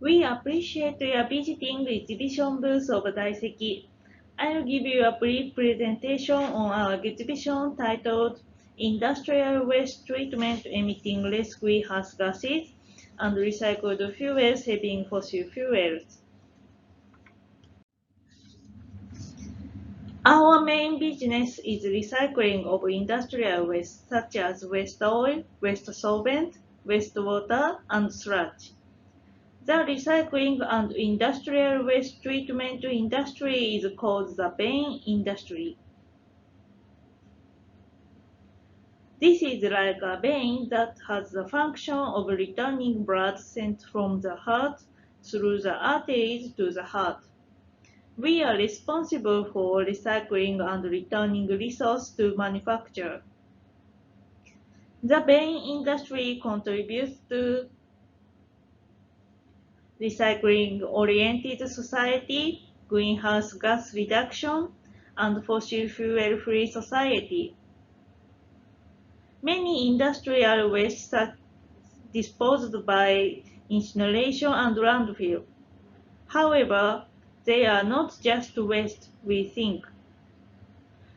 We appreciate your visiting the exhibition booth of Daiseki. I'll give you a brief presentation on our exhibition titled Industrial Waste Treatment Emitting Less Greenhouse Gases and Recycled Fuel Saving Fossil Fuels. Our main business is recycling of industrial waste such as waste oil, waste solvent, wastewater, and sludge. The recycling and industrial waste treatment industry is called the vein industry. This is like a vein that has the function of returning blood sent from the heart through the arteries to the heart. We are responsible for recycling and returning resources to manufacture. The vein industry contributes to recycling-oriented society, greenhouse gas reduction, and fossil fuel-free society. Many industrial wastes are disposed by incineration and landfill. However, they are not just waste, we think.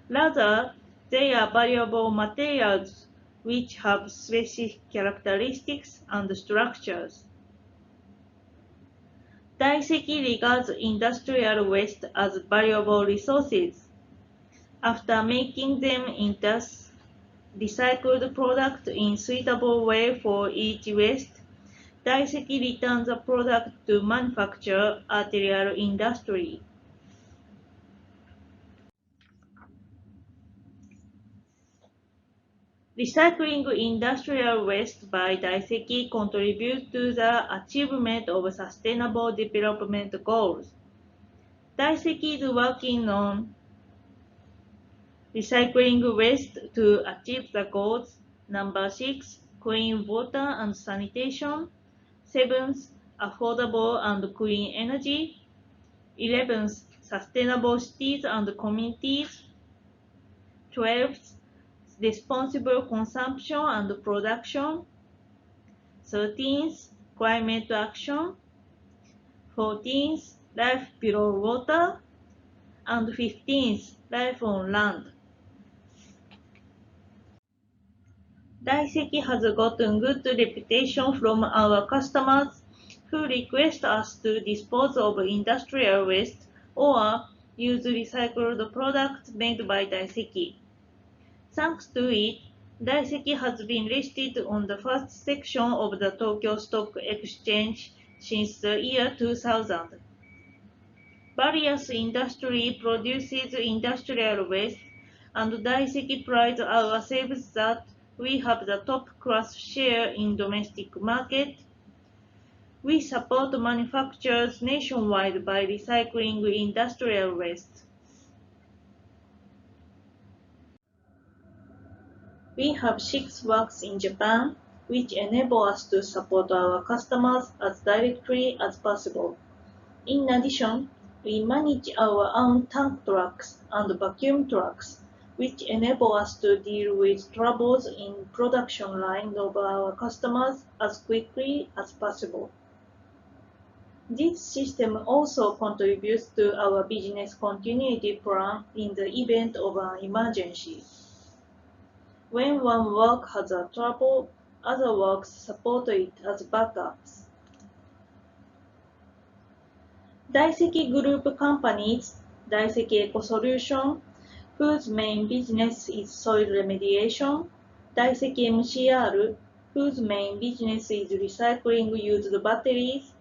Rather, they are valuable materials which have specific characteristics and structures. Daiseki regards industrial waste as valuable resources. After making them into recycled product in suitable way for each waste, Daiseki returns the product to manufacture material industry. Recycling industrial waste by Daiseki contributes to the achievement of Sustainable Development Goals. Daiseki is working on recycling waste to achieve the goals. Number 6, clean water and sanitation. 7th, affordable and clean energy. 11th, sustainable cities and communities. 12th, responsible consumption and production. 13th, climate action. 14th, life below water. And 15th, life on land. Daiseki has gotten good reputation from our customers who request us to dispose of industrial waste or use recycled products made by Daiseki. Thanks to it, Daiseki has been listed on the first section of the Tokyo Stock Exchange since the year 2000. Various industry produces industrial waste, and Daiseki prides ourselves that we have the top-class share in domestic market. We support manufacturers nationwide by recycling industrial waste. We have 6 works in Japan, which enable us to support our customers as directly as possible. In addition, we manage our own tank trucks and vacuum trucks, which enable us to deal with troubles in production line of our customers as quickly as possible. This system also contributes to our business continuity plan in the event of an emergency. When one work has a trouble, other works support it as backups. Daiseki Group companies, Daiseki Eco Solution, whose main business is soil remediation, Daiseki MCR, whose main business is recycling used batteries,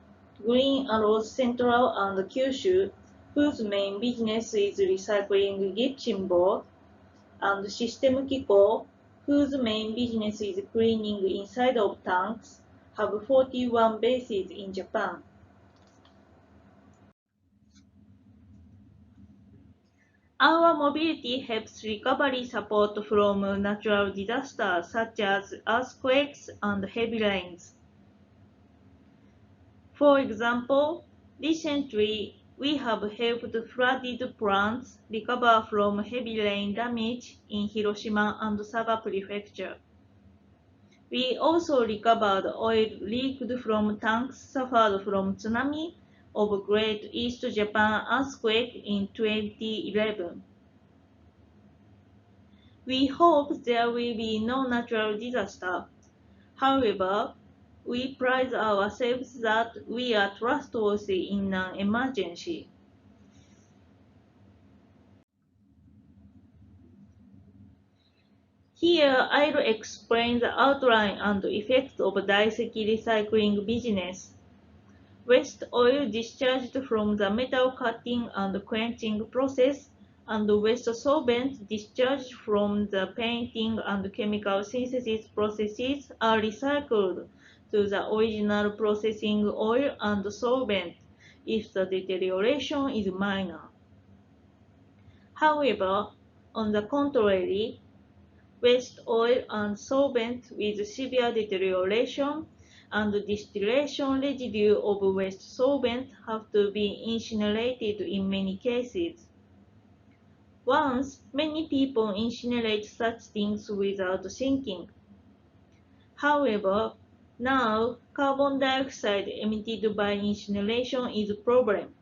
Green Arrows Central and Kyushu, whose main business is recycling gypsum board, and System Kiko, whose main business is cleaning inside of tanks, have 41 bases in Japan. Our mobility helps recovery support from natural disasters such as earthquakes and heavy rains. For example, recently we have helped flooded plants recover from heavy rain damage in Hiroshima and Saga Prefecture. We also recovered oil leaked from tanks suffered from tsunami of Great East Japan earthquake in 2011. We hope there will be no natural disaster. However, we pride ourselves that we are trustworthy in an emergency. Here, I'll explain the outline and effects of Daiseki recycling business. Waste oil discharged from the metal cutting and quenching process and waste solvent discharged from the painting and chemical synthesis processes are recycled to the original processing oil and solvent if the deterioration is minor. However, on the contrary, waste oil and solvent with severe deterioration and distillation residue of waste solvent have to be incinerated in many cases. Once, many people incinerate such things without thinking. However, now carbon dioxide emitted by incineration is a problem.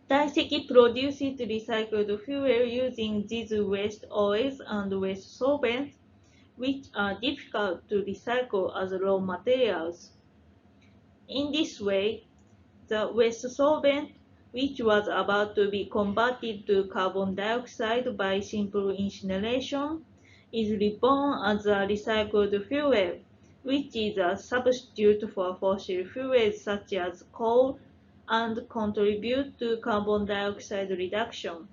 Daiseki produces recycled fuel using these waste oils and waste solvents, which are difficult to recycle as raw materials. In this way, the waste solvent, which was about to be converted to carbon dioxide by simple incineration, is reborn as a recycled fuel, which is a substitute for fossil fuels such as coal and contribute to carbon dioxide reduction.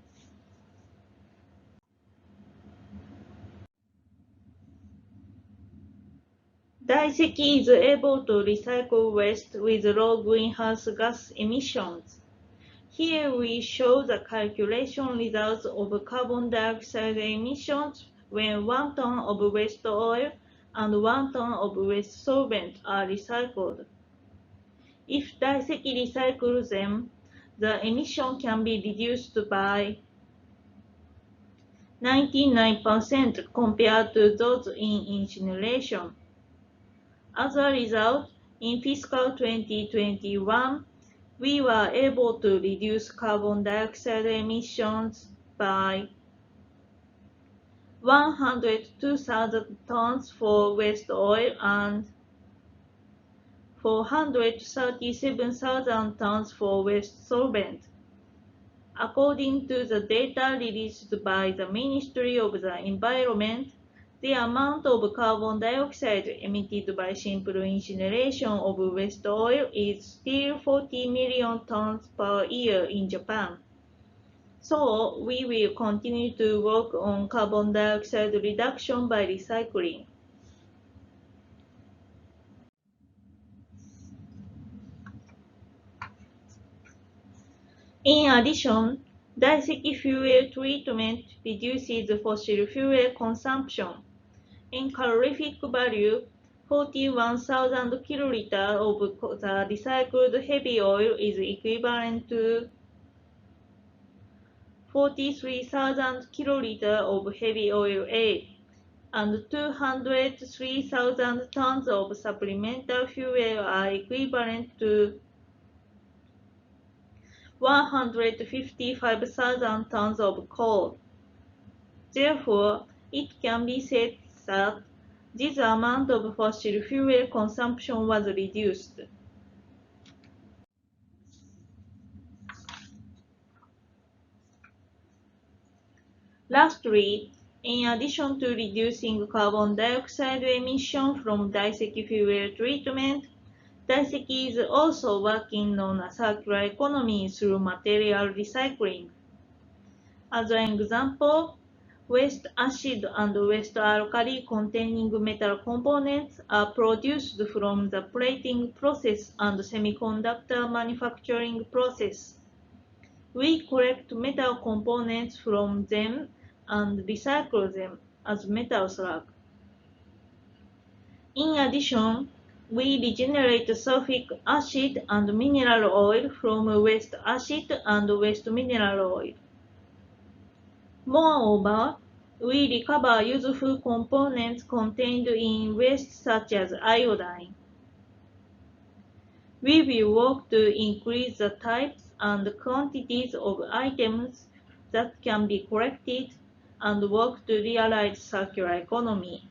Daiseki is able to recycle waste with low greenhouse gas emissions. Here we show the calculation results of carbon dioxide emissions when 1 ton of waste oil and 1 ton of waste solvent are recycled. If Daiseki recycles them, the emission can be reduced by 99% compared to those in incineration. As a result, in fiscal 2021, we were able to reduce carbon dioxide emissions by 102,000 tons for waste oil and 437,000 tons for waste solvent. According to the data released by the Ministry of the Environment, the amount of carbon dioxide emitted by simple incineration of waste oil is still 40 million tons per year in Japan. So, we will continue to work on carbon dioxide reduction by recycling. In addition, Daiseki fuel treatment reduces fossil fuel consumption. In calorific value, 41,000 kiloliters of the recycled heavy oil is equivalent to 43,000 kiloliters of heavy oil A, and 203,000 tons of supplemental fuel are equivalent to 155,000 tons of coal. Therefore, it can be said that this amount of fossil fuel consumption was reduced. Lastly, in addition to reducing carbon dioxide emission from Daiseki fuel treatment, Daiseki is also working on a circular economy through material recycling. As an example, waste acid and waste alkali containing metal components are produced from the plating process and semiconductor manufacturing process. We collect metal components from them and recycle them as metal slag. In addition, we regenerate sulfuric acid and mineral oil from waste acid and waste mineral oil. Moreover, We recover useful components contained in waste such as iodine. We will work to increase the types and quantities of items that can be collected and work to realize circular economy.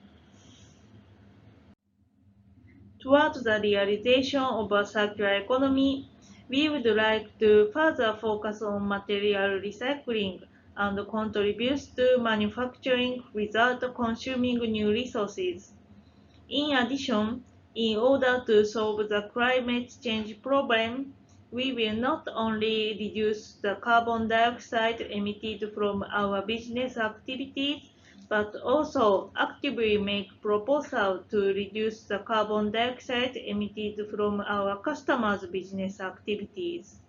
Towards the realization of a circular economy, we would like to further focus on material recycling and contribute to manufacturing without consuming new resources. In addition, in order to solve the climate change problem, we will not only reduce the carbon dioxide emitted from our business activities, but also actively make proposals to reduce the carbon dioxide emitted from our customers' business activities.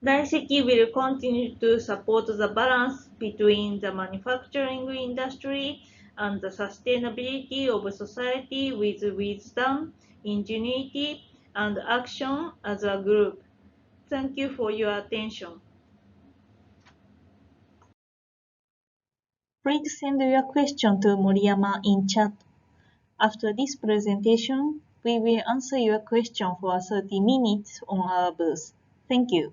Daiseki will continue to support the balance between the manufacturing industry and the sustainability of society with wisdom, ingenuity, and action as a group. Thank you for your attention. Please send your question to Moriyama in chat. After this presentation, we will answer your question for 30 minutes on our booth. Thank you.